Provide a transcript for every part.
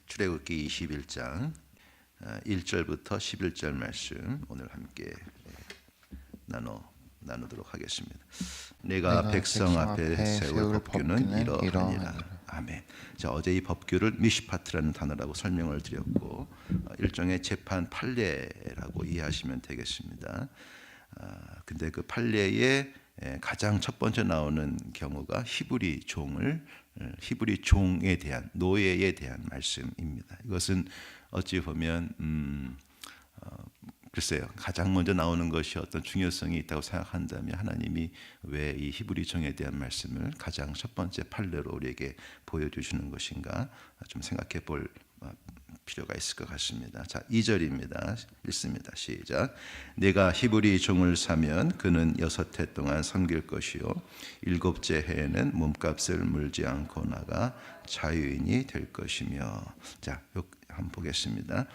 출애굽기 21장 1절부터 11절 말씀 오늘 함께 나누도록 하겠습니다. 내가 백성 앞에 세울 법규는 이러하니라. 아멘. 자, 어제 이 법규를 미시파트라는 단어라고 설명을 드렸고 일종의 재판 판례라고 이해하시면 되겠습니다. 근데 그 판례의 가장 첫 번째 나오는 경우가 히브리 종에 대한 노예에 대한 말씀입니다. 이것은 어찌 보면 글쎄요, 가장 먼저 나오는 것이 어떤 중요성이 있다고 생각한다면 하나님이 왜 이 히브리 종에 대한 말씀을 가장 첫 번째 판례로 우리에게 보여주시는 것인가 좀 생각해 볼 필요가 있을 것 같습니다. 자, 2절입니다. 읽습니다. 시작. 내가 히브리 종을 사면 그는 6해 동안 섬길 것이요 7째 해에는 몸값을 물지 않고 나가 자유인이 될 것이며. 자, 한번 보겠습니다.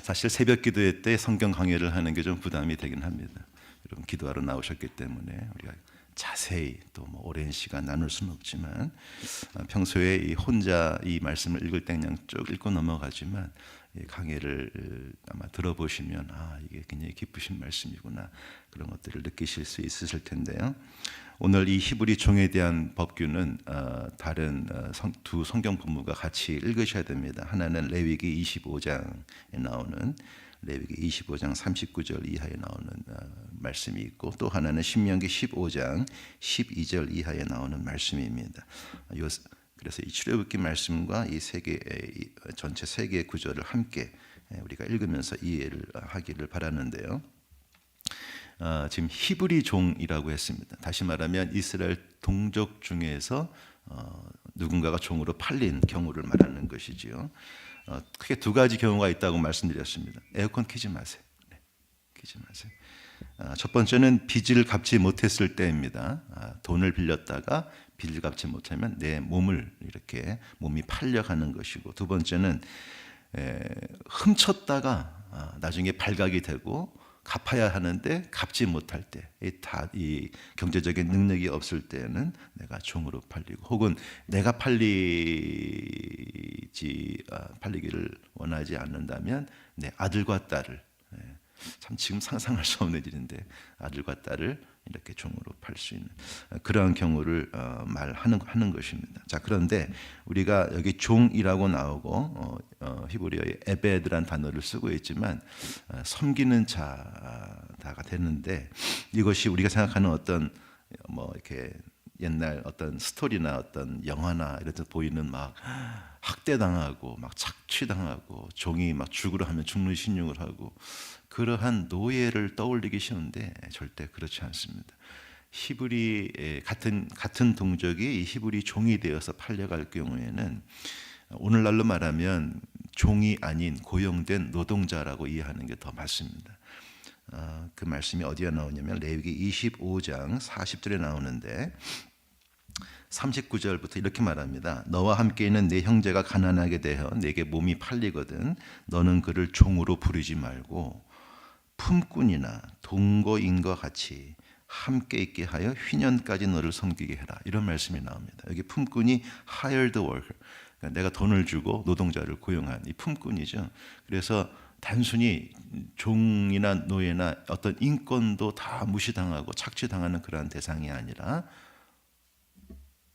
사실 새벽 기도회 때 성경 강의를 하는 게 좀 부담이 되긴 합니다. 여러분 기도하러 나오셨기 때문에 우리가 자세히 또 뭐 오랜 시간 나눌 수는 없지만 평소에 혼자 이 말씀을 읽을 때 그냥 쭉 읽고 넘어가지만 이 강의를 아마 들어보시면 이게 굉장히 기쁘신 말씀이구나 그런 것들을 느끼실 수 있으실 텐데요. 오늘 이 히브리 종에 대한 법규는 다른 두 성경 본문과 같이 읽으셔야 됩니다. 하나는 레위기 25장에 나오는 레위기 25장 39절 이하에 나오는 말씀이 있고 또 하나는 신명기 15장 12절 이하에 나오는 말씀입니다. 그래서 이 출애굽기 말씀과 이 전체 세 개의 구절을 함께 우리가 읽으면서 이해를 하기를 바라는데요. 지금 히브리 종이라고 했습니다. 다시 말하면 이스라엘 동족 중에서 누군가가 종으로 팔린 경우를 말하는 것이지요. 크게 두 가지 경우가 있다고 말씀드렸습니다. 에어컨 켜지 마세요. 켜지 마세요. 첫 번째는 빚을 갚지 못했을 때입니다. 돈을 빌렸다가 빚을 갚지 못하면 내 몸이 팔려가는 것이고, 두 번째는 훔쳤다가 나중에 발각이 되고 갚아야 하는데 갚지 못할 때, 이 경제적인 능력이 없을 때는 내가 종으로 팔리고, 혹은 내가 팔리기를 원하지 않는다면 내 아들과 딸을, 참 지금 상상할 수 없는 일인데 아들과 딸을 이렇게 종으로 팔 수 있는 그러한 경우를 말하는 것입니다. 자, 그런데 우리가 여기 종이라고 나오고 히브리어의 에베드란 단어를 쓰고 있지만 섬기는 자다가 되는데, 이것이 우리가 생각하는 어떤 이렇게 옛날 어떤 스토리나 어떤 영화나 이런 데 보이는 막 학대당하고 막 착취당하고 종이 막 죽으려 하면 죽는 신용을 하고 그러한 노예를 떠올리기 쉬운데 절대 그렇지 않습니다. 히브리 같은 동족이 히브리 종이 되어서 팔려갈 경우에는 오늘날로 말하면 종이 아닌 고용된 노동자라고 이해하는 게 더 맞습니다. 그 말씀이 어디에 나오냐면 레위기 25장 40절에 나오는데 39절부터 이렇게 말합니다. 너와 함께 있는 내 형제가 가난하게 되어 내게 몸이 팔리거든 너는 그를 종으로 부르지 말고 품꾼이나 동거인과 같이 함께 있게 하여 휘년까지 너를 섬기게 해라. 이런 말씀이 나옵니다. 여기 품꾼이 hired worker, 그러니까 내가 돈을 주고 노동자를 고용한 이 품꾼이죠. 그래서 단순히 종이나 노예나 어떤 인권도 다 무시당하고 착취당하는 그러한 대상이 아니라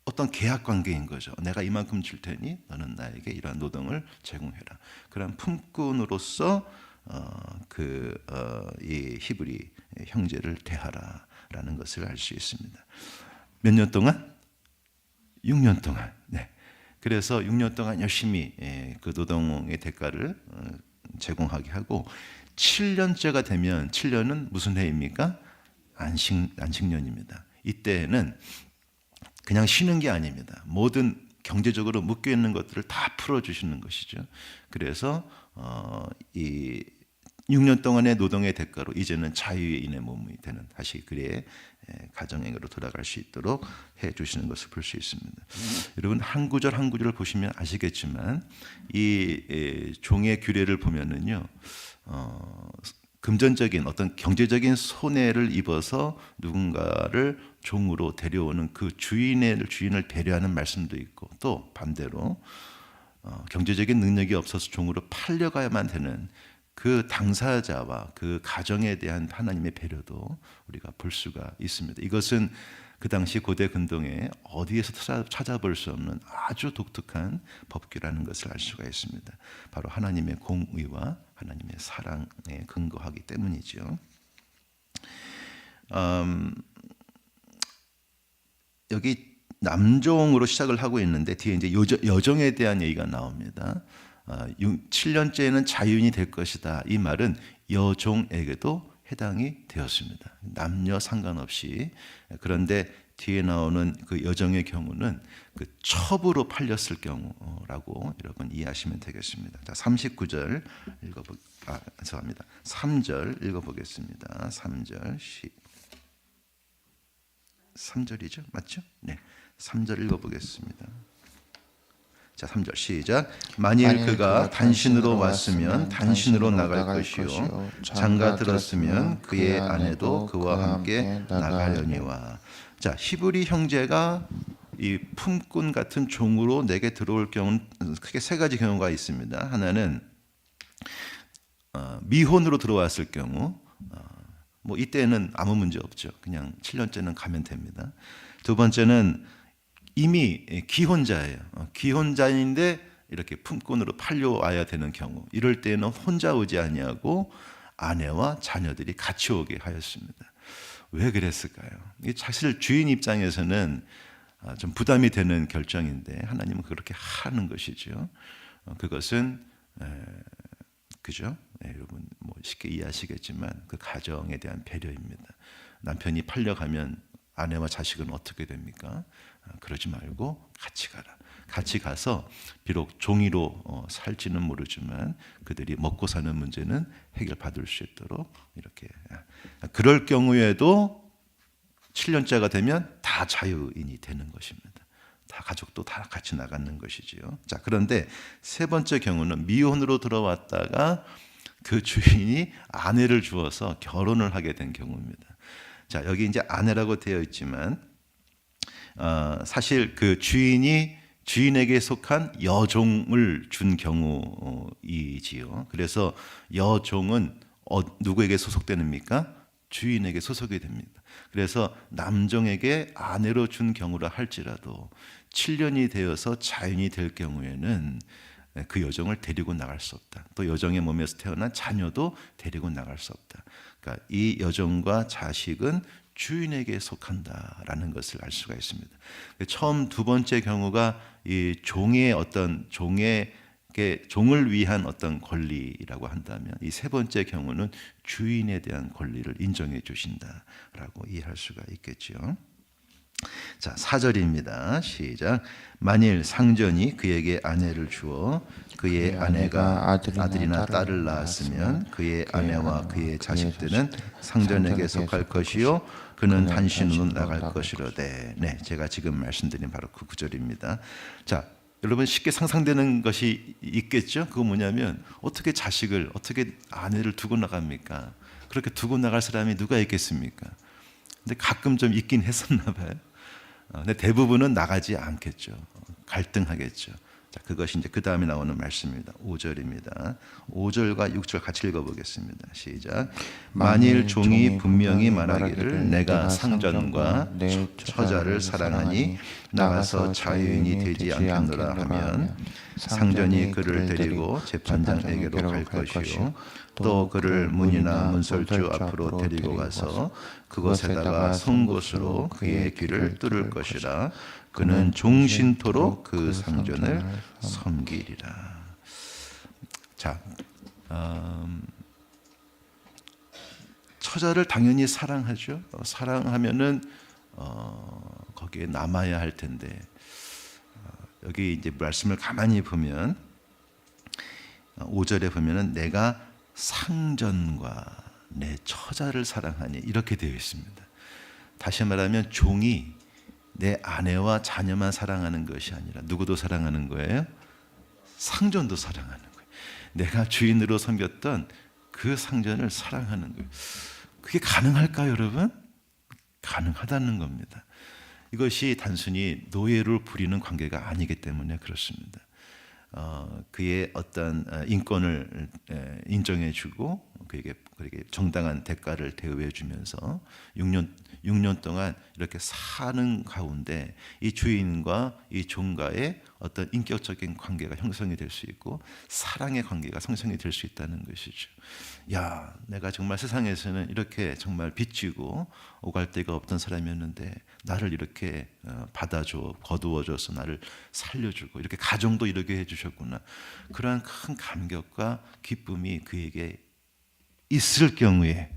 어떤 계약 관계인 거죠. 내가 이만큼 줄 테니 너는 나에게 이러한 노동을 제공해라. 그런 품꾼으로서 이 히브리 형제를 대하라라는 것을 알 수 있습니다. 몇 년 동안? 6년 동안. 네. 그래서 6년 동안 열심히 그 노동의 대가를 제공하게 하고 7년째가 되면 7년은 무슨 해입니까? 안식년입니다. 이때는 그냥 쉬는 게 아닙니다. 모든 경제적으로 묶여 있는 것들을 다 풀어주시는 것이죠. 그래서 이 6년 동안의 노동의 대가로 이제는 자유인의 몸이 되는, 다시 그의 가정행위로 돌아갈 수 있도록 해주시는 것을 볼 수 있습니다. 여러분 한 구절 한 구절을 보시면 아시겠지만 이 종의 규례를 보면은요, 금전적인 어떤 경제적인 손해를 입어서 누군가를 종으로 데려오는 그 주인을 배려하는 말씀도 있고, 또 반대로 경제적인 능력이 없어서 종으로 팔려가야만 되는 그 당사자와 그 가정에 대한 하나님의 배려도 우리가 볼 수가 있습니다. 이것은 그 당시 고대 근동에 어디에서 찾아볼 수 없는 아주 독특한 법규라는 것을 알 수가 있습니다. 바로 하나님의 공의와 하나님의 사랑에 근거하기 때문이죠. 여기 남종으로 시작을 하고 있는데 뒤에 이제 여종에 대한 얘기가 나옵니다. 7년째는 자유인이 될 것이다. 이 말은 여종에게도 해당이 되었습니다. 남녀 상관없이. 그런데 뒤에 나오는 그 여종의 경우는 그 첩으로 팔렸을 경우라고 여러분 이해하시면 되겠습니다. 자, 39절 죄송합니다. 3절 읽어보겠습니다. 3절 3절이죠? 맞죠? 네. 3절 읽어보겠습니다. 자, 3절 시작. 만일 그가 단신으로 왔으면 단신으로 나갈 것이요 장가 들었으면 그의 아내도 그와 함께 나가려니와. 자, 히브리 형제가 이 품꾼 같은 종으로 내게 들어올 경우는 크게 세 가지 경우가 있습니다. 하나는 미혼으로 들어왔을 경우, 뭐 이때는 아무 문제 없죠. 그냥 7년째는 가면 됩니다. 두 번째는 이미 기혼자예요. 기혼자인데 이렇게 품꾼으로 팔려와야 되는 경우, 이럴 때는 혼자 오지 아니하고 아내와 자녀들이 같이 오게 하였습니다. 왜 그랬을까요? 사실 주인 입장에서는 좀 부담이 되는 결정인데 하나님은 그렇게 하는 것이죠. 그것은 그죠? 여러분 뭐 쉽게 이해하시겠지만 그 가정에 대한 배려입니다. 남편이 팔려가면 아내와 자식은 어떻게 됩니까? 그러지 말고 같이 가라. 같이 가서 비록 종이로 살지는 모르지만 그들이 먹고 사는 문제는 해결받을 수 있도록 이렇게. 그럴 경우에도 7년째가 되면 다 자유인이 되는 것입니다. 다 가족도 다 같이 나가는 것이지요. 자, 그런데 세 번째 경우는 미혼으로 들어왔다가 그 주인이 아내를 주어서 결혼을 하게 된 경우입니다. 자, 여기 이제 아내라고 되어 있지만 사실 그 주인에게 속한 여종을 준 경우이지요. 그래서 여종은 누구에게 소속되는입니까? 주인에게 소속이 됩니다. 그래서 남종에게 아내로 준 경우라 할지라도 7년이 되어서 자연이 될 경우에는 그 여종을 데리고 나갈 수 없다. 또 여종의 몸에서 태어난 자녀도 데리고 나갈 수 없다. 그러니까 이 여종과 자식은 주인에게 속한다라는 것을 알 수가 있습니다. 처음 두 번째 경우가 이 종을 위한 어떤 권리라고 한다면, 이 세 번째 경우는 주인에 대한 권리를 인정해 주신다라고 이해할 수가 있겠죠. 자, 4절입니다. 시작. 만일 상전이 그에게 아내를 주어 그의 아내가 아들이나 딸을 낳았으면 그의 아내와 그의 자식들은 상전에게 속할 것이요 그는 단신으로 나갈 것이로되. 네, 제가 지금 말씀드린 바로 그 구절입니다. 자, 여러분 쉽게 상상되는 것이 있겠죠? 그거 뭐냐면 어떻게 아내를 두고 나갑니까? 그렇게 두고 나갈 사람이 누가 있겠습니까? 근데 가끔 좀 있긴 했었나 봐요. 근데 대부분은 나가지 않겠죠. 갈등하겠죠. 자, 그것이 이제 그 다음에 나오는 말씀입니다. 5절입니다. 5절과 6절 같이 읽어보겠습니다. 시작. 만일 종이 분명히 말하기를 내가 상전과 처자를 사랑하니 나가서 자유인이 되지 않겠노라 하면 상전이 그를 데리고 재판장에게로 갈 것이요 또 그를 문이나 문설주 앞으로 데리고 가서 그곳에다가 송곳으로 그의 귀를 뚫을 것이라. 그는 종신토록 그 상전을 섬기리라. 자, 처자를 당연히 사랑하죠. 사랑하면은 거기에 남아야 할 텐데, 여기 이제 말씀을 가만히 보면 5절에 보면은 내가 상전과 내 처자를 사랑하니 이렇게 되어 있습니다. 다시 말하면 종이 내 아내와 자녀만 사랑하는 것이 아니라 누구도 사랑하는 거예요? 상전도 사랑하는 거예요. 내가 주인으로 섬겼던 그 상전을 사랑하는 거예요. 그게 가능할까요, 여러분? 가능하다는 겁니다. 이것이 단순히 노예를 부리는 관계가 아니기 때문에 그렇습니다. 그의 어떤 인권을 인정해주고 그에게 정당한 대가를 대우해주면서 6년 동안 이렇게 사는 가운데 이 주인과 이 종과의 어떤 인격적인 관계가 형성이 될 수 있고 사랑의 관계가 형성이 될 수 있다는 것이죠. 야, 내가 정말 세상에서는 이렇게 정말 빚지고 오갈 데가 없던 사람이었는데 나를 이렇게 받아줘, 거두어줘서 나를 살려주고 이렇게 가정도 이렇게 해주셨구나. 그러한 큰 감격과 기쁨이 그에게 있을 경우에,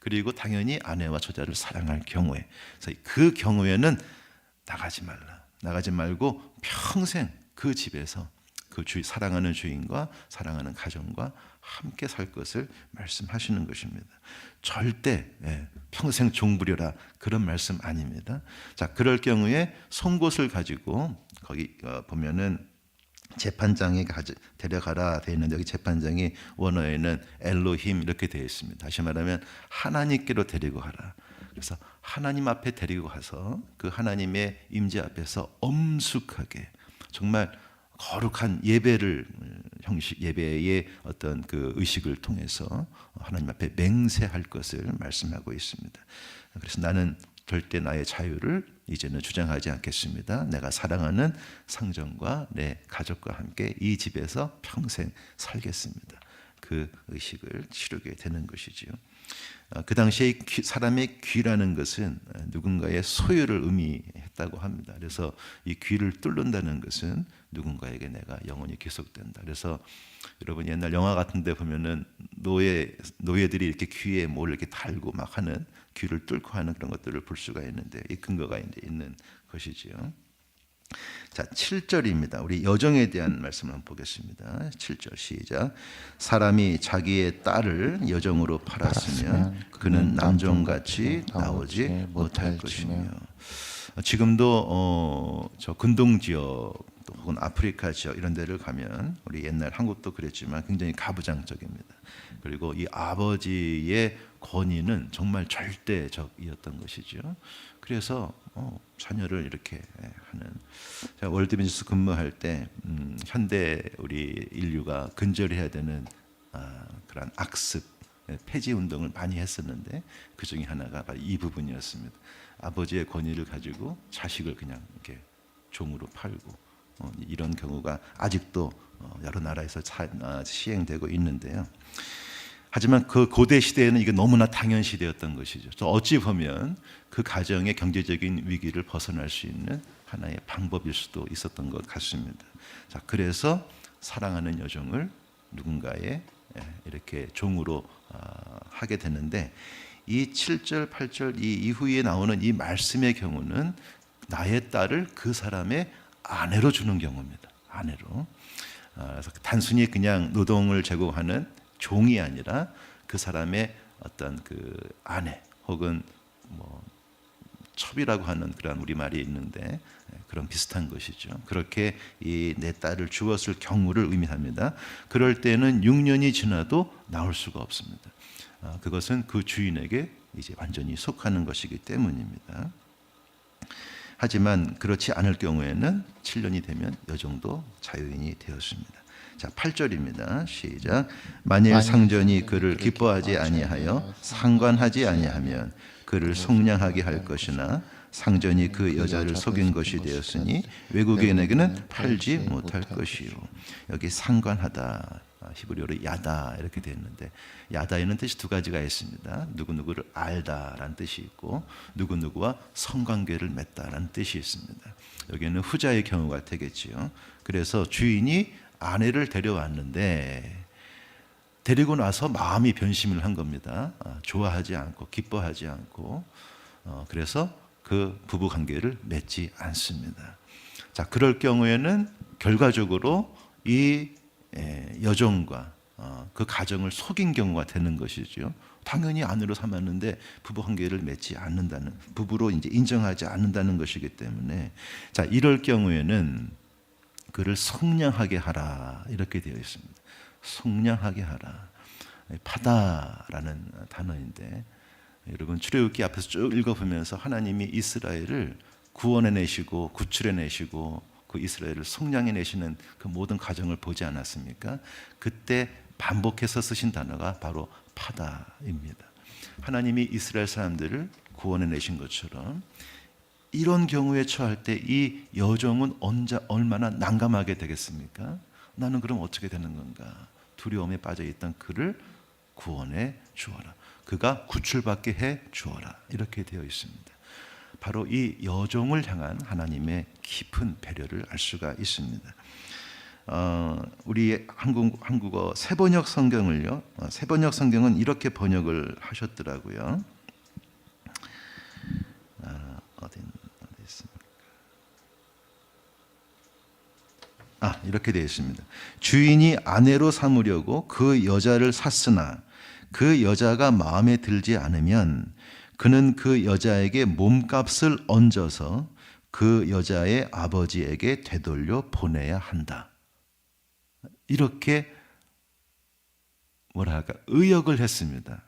그리고 당연히 아내와 처자를 사랑할 경우에, 그래서 그 경우에는 나가지 말고 평생 그 집에서 그 사랑하는 주인과 사랑하는 가정과 함께 살 것을 말씀하시는 것입니다. 절대 평생 종부려라 그런 말씀 아닙니다. 자, 그럴 경우에 송곳을 가지고 거기 보면은 재판장에 데려가라 되어 있는데 여기 재판장이 원어에는 엘로힘 이렇게 되어 있습니다. 다시 말하면 하나님께로 데리고 가라. 그래서 하나님 앞에 데리고 가서 그 하나님의 임재 앞에서 엄숙하게 정말 거룩한 예배를 예배의 어떤 그 의식을 통해서 하나님 앞에 맹세할 것을 말씀하고 있습니다. 그래서 나는 절대 나의 자유를 이제는 주장하지 않겠습니다. 내가 사랑하는 상정과 내 가족과 함께 이 집에서 평생 살겠습니다. 그 의식을 치르게 되는 것이지요. 그 당시에 사람의 귀라는 것은 누군가의 소유를 의미했다고 합니다. 그래서 이 귀를 뚫는다는 것은 누군가에게 내가 영원히 계속된다. 그래서 여러분 옛날 영화 같은 데 보면은 노예들이 이렇게 귀에 뭘 이렇게 달고 막 하는 귀를 뚫고 하는 그런 것들을 볼 수가 있는데 이 근거가 이제 있는 것이지요. 자, 7절입니다. 우리 여정에 대한 말씀을 한번 보겠습니다. 7절 시작. 사람이 자기의 딸을 여정으로 팔았으면 그는 남종같이 나오지 못할 것이며. 지금도 저 근동 지역 혹은 아프리카 지역 이런 데를 가면 우리 옛날 한국도 그랬지만 굉장히 가부장적입니다. 그리고 이 아버지의 권위는 정말 절대적이었던 것이죠. 그래서 자녀를 이렇게 하는, 제가 월드비즈니스 근무할 때 현대 우리 인류가 근절해야 되는 그런 악습, 폐지 운동을 많이 했었는데 그 중에 하나가 바로 이 부분이었습니다. 아버지의 권위를 가지고 자식을 그냥 이렇게 종으로 팔고 이런 경우가 아직도 여러 나라에서 시행되고 있는데요. 하지만 그 고대 시대에는 이게 너무나 당연시되었던 것이죠. 또 어찌 보면 그 가정의 경제적인 위기를 벗어날 수 있는 하나의 방법일 수도 있었던 것 같습니다. 자, 그래서 사랑하는 여종을 누군가의 이렇게 종으로 하게 되는데 이 7절, 8절 이 이후에 나오는 이 말씀의 경우는 나의 딸을 그 사람의 아내로 주는 경우입니다. 아내로. 그래서 단순히 그냥 노동을 제공하는 종이 아니라 그 사람의 어떤 그 아내 혹은 뭐 첩이라고 하는 그런 우리말이 있는데 그런 비슷한 것이죠. 그렇게 이 내 딸을 주었을 경우를 의미합니다. 그럴 때는 6년이 지나도 나올 수가 없습니다. 그것은 그 주인에게 이제 완전히 속하는 것이기 때문입니다. 하지만 그렇지 않을 경우에는 7년이 되면 여종도 자유인이 되었습니다. 자, 8절입니다. 시작. 만일 상전이 그를 기뻐하지 아니하여 상관하지 아니하면 그를 속량하게 할 것이나 상전이 그 여자를 속인 것이 되었으니 외국인에게는 팔지 못할 것이요. 여기 상관하다, 히브리어로 야다 이렇게 되어 있는데 야다에는 뜻이 두 가지가 있습니다. 누구누구를 알다라는 뜻이 있고 누구누구와 성관계를 맺다라는 뜻이 있습니다. 여기는 후자의 경우가 되겠지요. 그래서 주인이 아내를 데려왔는데 데리고 나서 마음이 변심을 한 겁니다. 좋아하지 않고 기뻐하지 않고 그래서 그 부부 관계를 맺지 않습니다. 자, 그럴 경우에는 결과적으로 이 여종과 그 가정을 속인 경우가 되는 것이죠. 당연히 아내로 삼았는데 부부 관계를 맺지 않는다는, 부부로 이제 인정하지 않는다는 것이기 때문에 자, 이럴 경우에는 그를 속량하게 하라 이렇게 되어 있습니다. 속량하게 하라. 파다라는 단어인데 여러분 출애굽기 앞에서 쭉 읽어보면서 하나님이 이스라엘을 구원해내시고 구출해내시고 그 놓고 이스라엘을 속량해 내시는 그 모든 과정을 보지 않았습니까? 그때 반복해서 쓰신 단어가 바로 파다입니다. 하나님이 이스라엘 사람들을 구원해 내신 것처럼 이런 경우에 처할 때 이 여종은 얼마나 난감하게 되겠습니까? 나는 그럼 어떻게 되는 건가? 두려움에 빠져 있던 그를 구원해 주어라. 그가 구출받게 해 주어라. 이렇게 되어 있습니다. 바로 이 여종을 향한 하나님의 깊은 배려를 알 수가 있습니다. 우리 한국어 새번역 성경을요. 새번역 성경은 이렇게 번역을 하셨더라고요. 어디 있습니까? 이렇게 되어 있습니다. 주인이 아내로 삼으려고 그 여자를 샀으나 그 여자가 마음에 들지 않으면 그는 그 여자에게 몸값을 얹어서 그 여자의 아버지에게 되돌려 보내야 한다. 이렇게 의역을 했습니다.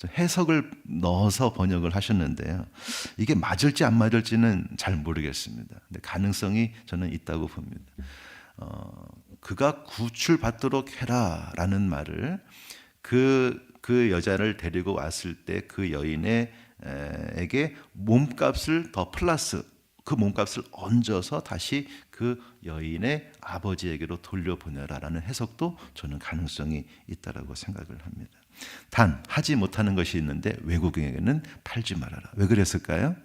해석을 넣어서 번역을 하셨는데요. 이게 맞을지 안 맞을지는 잘 모르겠습니다. 근데 가능성이 저는 있다고 봅니다. 그가 구출받도록 해라라는 말을 그 여자를 데리고 왔을 때 그 여인에게 몸값을 더 플러스 그 몸값을 얹어서 다시 그 여인의 아버지에게로 돌려보내라라는 해석도 저는 가능성이 있다라고 생각을 합니다. 단 하지 못하는 것이 있는데 외국인에게는 팔지 말아라. 왜 그랬을까요?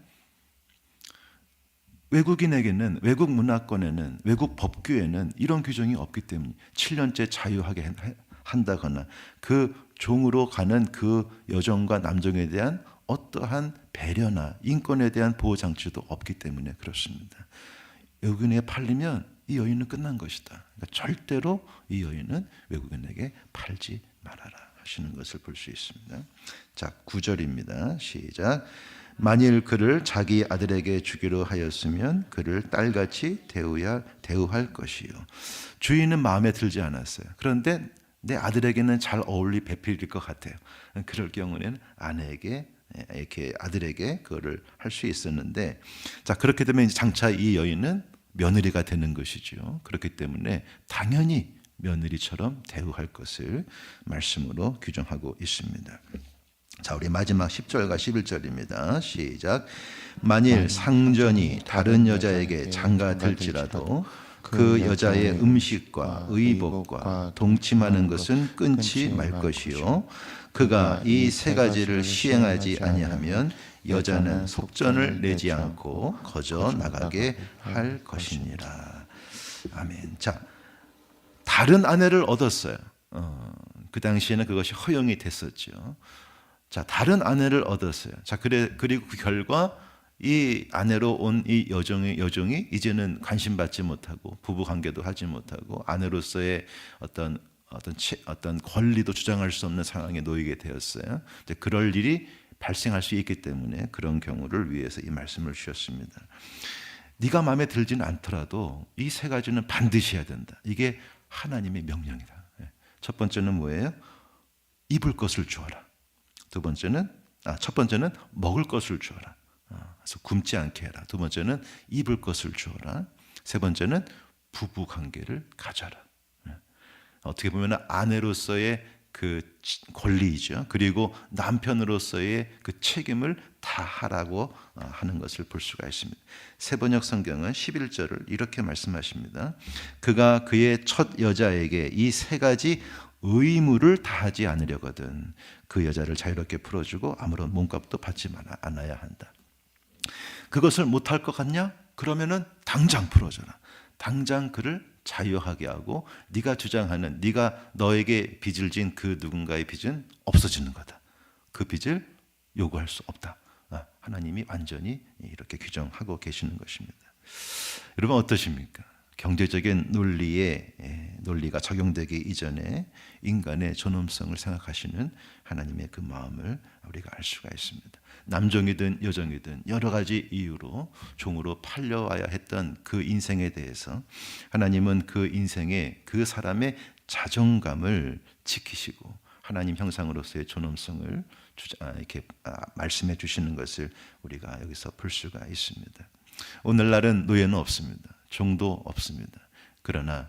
외국인에게는 외국 문화권에는 외국 법규에는 이런 규정이 없기 때문에 7년째 자유하게 한다거나 그 종으로 가는 그 여종과 남종에 대한 어떠한 배려나 인권에 대한 보호 장치도 없기 때문에 그렇습니다. 외국인에게 팔리면 이 여인은 끝난 것이다. 그러니까 절대로 이 여인은 외국인에게 팔지 말아라 하시는 것을 볼 수 있습니다. 자, 9절입니다. 시작. 만일 그를 자기 아들에게 주기로 하였으면 그를 딸같이 대우할 것이요. 주인은 마음에 들지 않았어요. 그런데 내 아들에게는 잘 배필일 것 같아요. 그럴 경우에는 아내에게 이렇게 아들에게 그거를 할 수 있었는데, 자 그렇게 되면 이제 장차 이 여인은 며느리가 되는 것이죠. 그렇기 때문에 당연히 며느리처럼 대우할 것을 말씀으로 규정하고 있습니다. 자, 우리 마지막 10절과 11절입니다. 시작. 만일 상전이 다른 여자에게 장가들지라도 그 여자의 음식과 의복과 동침하는 것은 끊지 말 것이요 그가 이 세 가지를 시행하지 아니하면 여자는 속전을 내지 않고 거저 나가게 할 것이니라. 아멘. 자, 다른 아내를 얻었어요. 그 당시에는 그것이 허용이 됐었죠. 자, 다른 아내를 얻었어요. 자, 그리고 그 결과 이 아내로 온 이 여종이 이제는 관심받지 못하고 부부 관계도 하지 못하고 아내로서의 어떤 권리도 주장할 수 없는 상황에 놓이게 되었어요. 그럴 일이 발생할 수 있기 때문에 그런 경우를 위해서 이 말씀을 주셨습니다. 네가 마음에 들지는 않더라도 이 세 가지는 반드시 해야 된다. 이게 하나님의 명령이다. 첫 번째는 뭐예요? 입을 것을 주어라. 첫 번째는 먹을 것을 주어라. 그래서 굶지 않게 해라. 두 번째는 입을 것을 주어라. 세 번째는 부부 관계를 가져라. 어떻게 보면 아내로서의 그 권리이죠. 그리고 남편으로서의 그 책임을 다하라고 하는 것을 볼 수가 있습니다. 새번역 성경은 11절을 이렇게 말씀하십니다. 그가 그의 첫 여자에게 이 세 가지 의무를 다하지 않으려거든 그 여자를 자유롭게 풀어주고 아무런 몸값도 받지 않아야 한다. 그것을 못할 것 같냐? 그러면은 당장 풀어줘라. 당장 그를 자유하게 하고 네가 주장하는 네가 너에게 빚을 진 그 누군가의 빚은 없어지는 거다. 그 빚을 요구할 수 없다. 하나님이 완전히 이렇게 규정하고 계시는 것입니다. 여러분 어떠십니까? 경제적인 논리가 적용되기 이전에 인간의 존엄성을 생각하시는 하나님의 그 마음을 우리가 알 수가 있습니다. 남종이든 여종이든 여러 가지 이유로 종으로 팔려와야 했던 그 인생에 대해서 하나님은 그 인생의 그 사람의 자존감을 지키시고 하나님 형상으로서의 존엄성을 이렇게 말씀해 주시는 것을 우리가 여기서 볼 수가 있습니다. 오늘날은 노예는 없습니다. 종도 없습니다. 그러나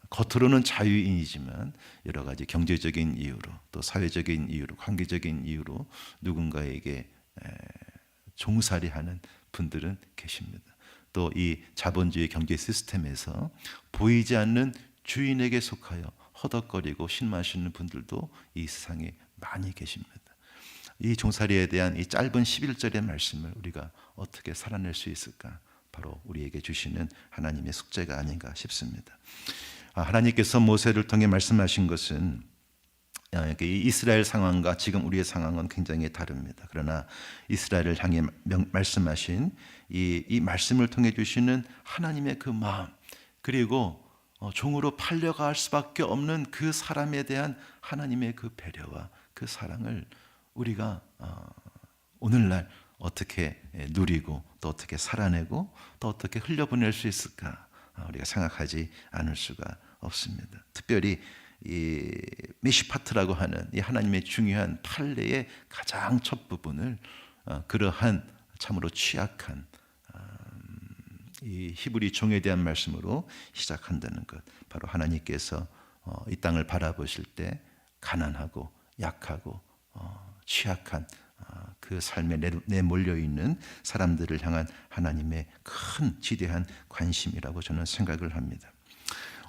겉으로는 자유인이지만 여러 가지 경제적인 이유로 또 사회적인 이유로 관계적인 이유로 누군가에게 종살이하는 분들은 계십니다. 또 이 자본주의 경제 시스템에서 보이지 않는 주인에게 속하여 허덕거리고 신마시는 분들도 이 세상에 많이 계십니다. 이 종살이에 대한 이 짧은 11절의 말씀을 우리가 어떻게 살아낼 수 있을까? 바로 우리에게 주시는 하나님의 숙제가 아닌가 싶습니다. 하나님께서 모세를 통해 말씀하신 것은 이 이스라엘 상황과 지금 우리의 상황은 굉장히 다릅니다. 그러나 이스라엘을 향해 말씀하신 이 말씀을 통해 주시는 하나님의 그 마음, 그리고 종으로 팔려갈 수밖에 없는 그 사람에 대한 하나님의 그 배려와 그 사랑을 우리가 오늘날 어떻게 누리고 또 어떻게 살아내고 또 어떻게 흘려보낼 수 있을까 우리가 생각하지 않을 수가 없습니다. 특별히 이 미시파트라고 하는 이 하나님의 중요한 판례의 가장 첫 부분을 그러한 참으로 취약한 이 히브리 종에 대한 말씀으로 시작한다는 것, 바로 하나님께서 이 땅을 바라보실 때 가난하고 약하고 취약한 그 삶에 내몰려 있는 사람들을 향한 하나님의 큰 지대한 관심이라고 저는 생각을 합니다.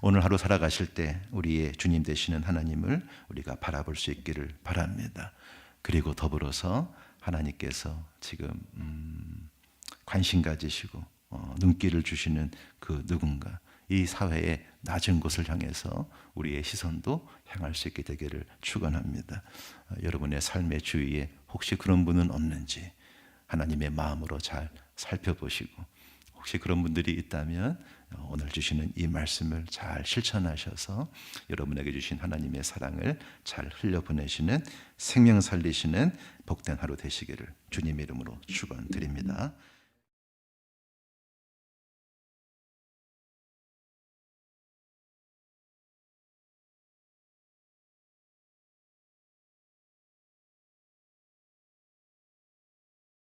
오늘 하루 살아가실 때 우리의 주님 되시는 하나님을 우리가 바라볼 수 있기를 바랍니다. 그리고 더불어서 하나님께서 지금 관심 가지시고 눈길을 주시는 그 누군가, 이 사회의 낮은 곳을 향해서 우리의 시선도 향할 수 있게 되기를 축원합니다. 여러분의 삶의 주위에 혹시 그런 분은 없는지 하나님의 마음으로 잘 살펴보시고, 혹시 그런 분들이 있다면 오늘 주시는 이 말씀을 잘 실천하셔서 여러분에게 주신 하나님의 사랑을 잘 흘려보내시는 생명 살리시는 복된 하루 되시기를 주님의 이름으로 축원드립니다.